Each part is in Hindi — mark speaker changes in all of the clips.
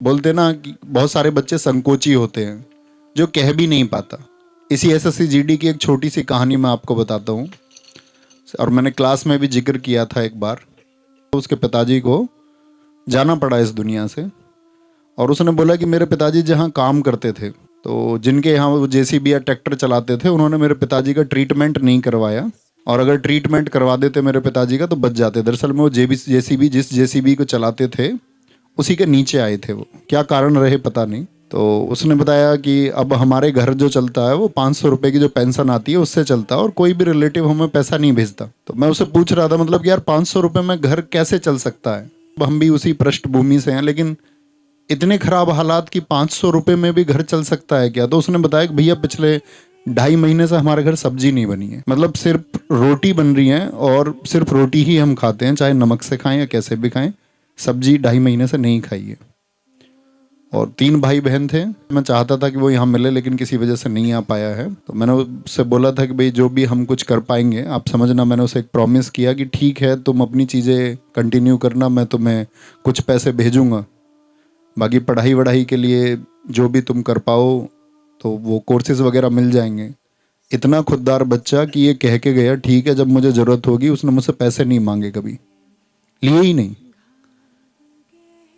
Speaker 1: बोलते ना कि बहुत सारे बच्चे संकोची होते हैं जो कह भी नहीं पाता। इसी एसएससी जीडी की एक छोटी सी कहानी मैं आपको बताता हूँ, और मैंने क्लास में भी जिक्र किया था एक बार। तो उसके पिताजी को जाना पड़ा इस दुनिया से, और उसने बोला कि मेरे पिताजी जहाँ काम करते थे, तो जिनके यहाँ वो जेसीबी या ट्रैक्टर चलाते थे, उन्होंने मेरे पिताजी का ट्रीटमेंट नहीं करवाया, और अगर ट्रीटमेंट करवा देते मेरे पिताजी का तो बच जाते। दरअसल में वो जेसीबी जिस जेसीबी को चलाते थे उसी के नीचे आए थे। वो क्या कारण रहे पता नहीं। तो उसने बताया कि अब हमारे घर जो चलता है वो 500 रुपये की जो पेंशन आती है उससे चलता है, और कोई भी रिलेटिव हमें पैसा नहीं भेजता। तो मैं उससे पूछ रहा था मतलब कि यार 500 रुपये में घर कैसे चल सकता है। अब हम भी उसी पृष्ठभूमि से हैं, लेकिन इतने खराब हालात कि 500 रुपये में भी घर चल सकता है क्या। तो उसने बताया कि भैया पिछले 2.5 महीने से हमारे घर सब्जी नहीं बनी है, मतलब सिर्फ रोटी बन रही है, और सिर्फ रोटी ही हम खाते हैं, चाहे नमक से खाएं या कैसे भी खाएं। सब्जी 2.5 महीने से नहीं खाई है। और 3 भाई बहन थे। मैं चाहता था कि वो यहाँ मिले, लेकिन किसी वजह से नहीं आ पाया है। तो मैंने उससे बोला था कि भाई जो भी हम कुछ कर पाएंगे आप समझना। मैंने उसे एक प्रॉमिस किया कि ठीक है तुम अपनी चीज़ें कंटिन्यू करना, मैं तुम्हें कुछ पैसे भेजूँगा, बाकी पढ़ाई वढ़ाई के लिए जो भी तुम कर पाओ तो वो कोर्सेज वगैरह मिल जाएंगे। इतना खुददार बच्चा कि ये कह के गया ठीक है जब मुझे ज़रूरत होगी। उसने मुझसे पैसे नहीं मांगे, कभी लिए ही नहीं।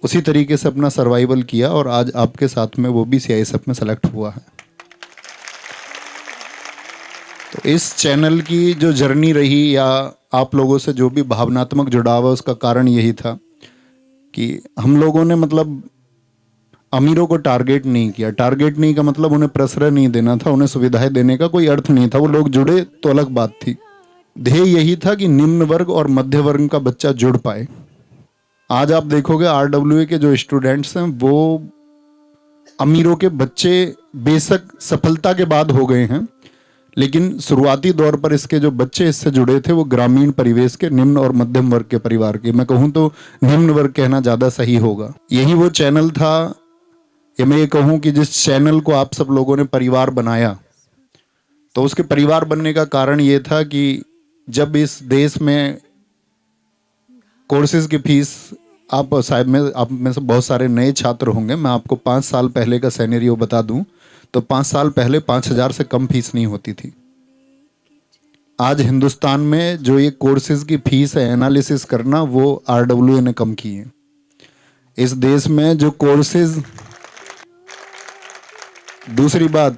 Speaker 1: उसी तरीके से अपना सर्वाइवल किया, और आज आपके साथ में वो भी सीआईएसएफ में सेलेक्ट हुआ है। तो इस चैनल की जो जर्नी रही, या आप लोगों से जो भी भावनात्मक जुड़ाव है, उसका कारण यही था कि हम लोगों ने मतलब अमीरों को टारगेट नहीं किया। टारगेट नहीं का मतलब उन्हें प्रश्रय नहीं देना था, उन्हें सुविधाएं देने का कोई अर्थ नहीं था। वो लोग जुड़े तो अलग बात थी। ध्येय यही था कि निम्न वर्ग और मध्य वर्ग का बच्चा जुड़ पाए। आज आप देखोगे आरडब्ल्यूए के जो स्टूडेंट्स हैं वो अमीरों के बच्चे बेशक सफलता के बाद हो गए हैं, लेकिन शुरुआती दौर पर इसके जो बच्चे इससे जुड़े थे वो ग्रामीण परिवेश के निम्न और मध्यम वर्ग के परिवार के। मैं कहूँ तो निम्न वर्ग कहना ज़्यादा सही होगा। यही वो चैनल था, या मैं ये कहूँ कि जिस चैनल को आप सब लोगों ने परिवार बनाया। तो उसके परिवार बनने का कारण ये था कि जब इस देश में कोर्सेज की फीस, आप में से बहुत सारे नए छात्र होंगे, मैं आपको 5 साल पहले का सिनेरियो बता दूं तो 5 साल पहले 5,000 से कम फीस नहीं होती थी। आज हिंदुस्तान में जो ये कोर्सेज की फीस है एनालिसिस करना, वो आरडब्ल्यूए ने कम की है। इस देश में जो कोर्सेज, दूसरी बात,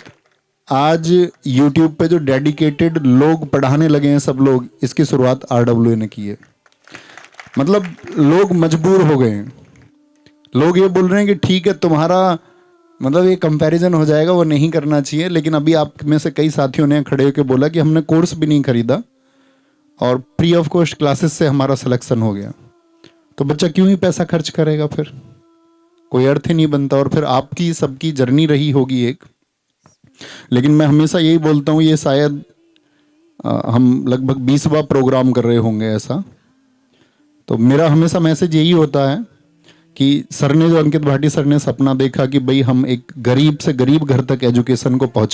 Speaker 1: आज यूट्यूब पे जो डेडिकेटेड लोग पढ़ाने लगे हैं सब लोग, इसकी शुरुआत आरडब्ल्यूए ने की है। मतलब लोग मजबूर हो गए हैं। लोग ये बोल रहे हैं कि ठीक है तुम्हारा मतलब ये कंपैरिजन हो जाएगा, वो नहीं करना चाहिए। लेकिन अभी आप में से कई साथियों ने खड़े होकर बोला कि हमने कोर्स भी नहीं खरीदा और फ्री ऑफ कॉस्ट क्लासेस से हमारा सिलेक्शन हो गया। तो बच्चा क्यों ही पैसा खर्च करेगा, फिर कोई अर्थ ही नहीं बनता। और फिर आपकी सबकी जर्नी रही होगी एक। लेकिन मैं हमेशा यही बोलता हूँ, ये शायद हम लगभग 20वां प्रोग्राम कर रहे होंगे ऐसा। तो मेरा हमेशा मैसेज यही होता है कि सर ने जो, अंकित भाटी सर ने सपना देखा कि भाई हम एक गरीब से गरीब घर तक एजुकेशन को पहुंचा